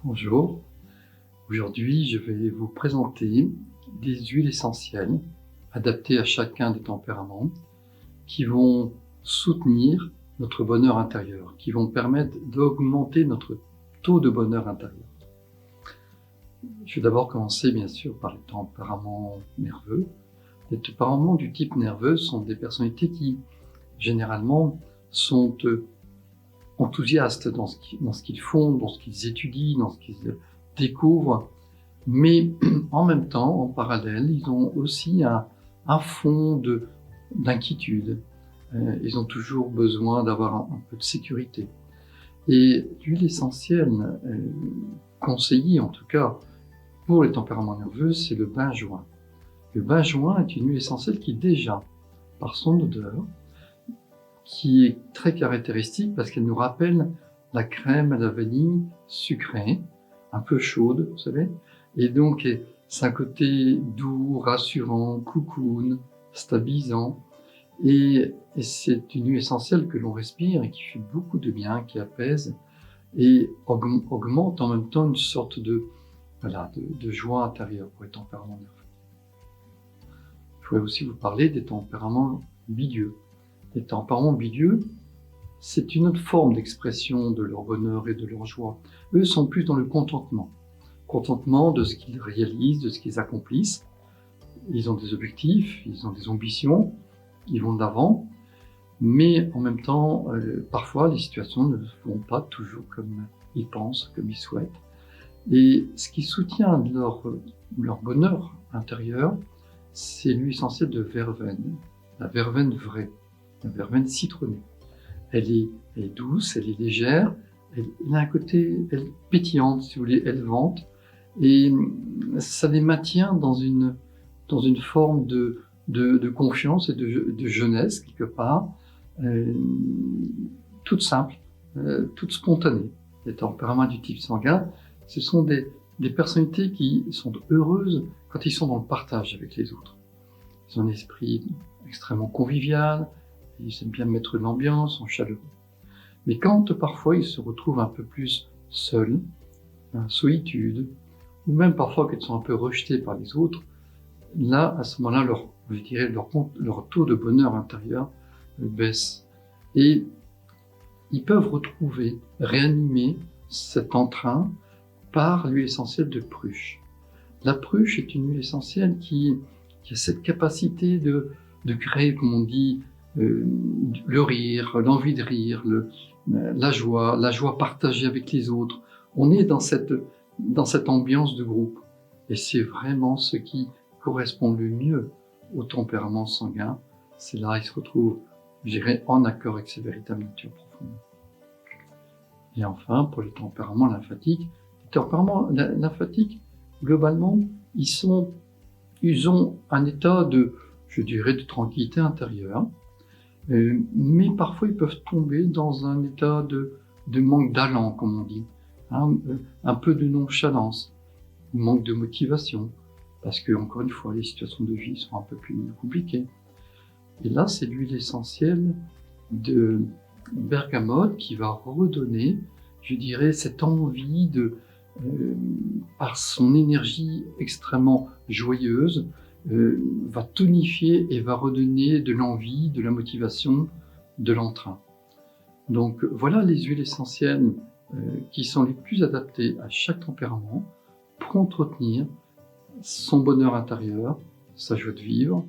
Bonjour, aujourd'hui je vais vous présenter des huiles essentielles adaptées à chacun des tempéraments qui vont soutenir notre bonheur intérieur, qui vont permettre d'augmenter notre taux de bonheur intérieur. Je vais d'abord commencer bien sûr par les tempéraments nerveux. Les tempéraments du type nerveux sont des personnalités qui généralement sont enthousiastes dans ce qu'ils font, dans ce qu'ils étudient, dans ce qu'ils découvrent, mais en même temps, en parallèle, ils ont aussi un fond d'inquiétude. Ils ont toujours besoin d'avoir un peu de sécurité. Et l'huile essentielle conseillée, en tout cas pour les tempéraments nerveux, c'est le benjoin. Le benjoin est une huile essentielle qui déjà, par son odeur, qui est très caractéristique parce qu'elle nous rappelle la crème à la vanille sucrée, un peu chaude, vous savez. Et donc, c'est un côté doux, rassurant, cocoon, stabilisant. Et c'est une huile essentielle que l'on respire et qui fait beaucoup de bien, qui apaise et augmente en même temps une sorte de joie intérieure pour les tempéraments nerveux. Je voudrais aussi vous parler des tempéraments bilieux. Les tempéraments bilieux, c'est une autre forme d'expression de leur bonheur et de leur joie. Eux sont plus dans le contentement. Contentement de ce qu'ils réalisent, de ce qu'ils accomplissent. Ils ont des objectifs, ils ont des ambitions, ils vont de l'avant, mais en même temps, parfois les situations ne vont pas toujours comme ils pensent, comme ils souhaitent. Et ce qui soutient leur bonheur intérieur, c'est l'huile essentielle de verveine, la verveine vraie, la verveine citronnée. Elle est douce, elle est légère, elle a un côté pétillante, si vous voulez, élevante, et ça les maintient dans une forme de confiance et de jeunesse, quelque part, toute simple, toute spontanée. Les tempéraments du type sanguin, ce sont des personnalités qui sont heureuses quand ils sont dans le partage avec les autres. Ils ont un esprit extrêmement convivial, ils aiment bien mettre de l'ambiance, sont chaleureux. Mais quand parfois ils se retrouvent un peu plus seuls, en solitude, ou même parfois qu'ils sont un peu rejetés par les autres, là, à ce moment-là, leur taux de bonheur intérieur baisse. Et ils peuvent retrouver, réanimer cet entrain par l'huile essentielle de pruche. La pruche est une huile essentielle qui a cette capacité de créer, comme on dit, le rire, l'envie de rire, la joie partagée avec les autres. On est dans cette ambiance de groupe. Et c'est vraiment ce qui correspond le mieux au tempérament sanguin. C'est là qu'il se retrouve, je dirais, en accord avec sa véritable nature profonde. Et enfin, pour les tempéraments lymphatiques, globalement, ils ont un état de tranquillité intérieure, mais parfois ils peuvent tomber dans un état de manque d'allant, comme on dit, un peu de nonchalance, manque de motivation, parce que, encore une fois, les situations de vie sont un peu plus compliquées. Et là, c'est l'huile essentielle de bergamote qui va redonner, je dirais, cette envie par son énergie extrêmement joyeuse, va tonifier et va redonner de l'envie, de la motivation, de l'entrain. Donc voilà les huiles essentielles qui sont les plus adaptées à chaque tempérament pour entretenir son bonheur intérieur, sa joie de vivre.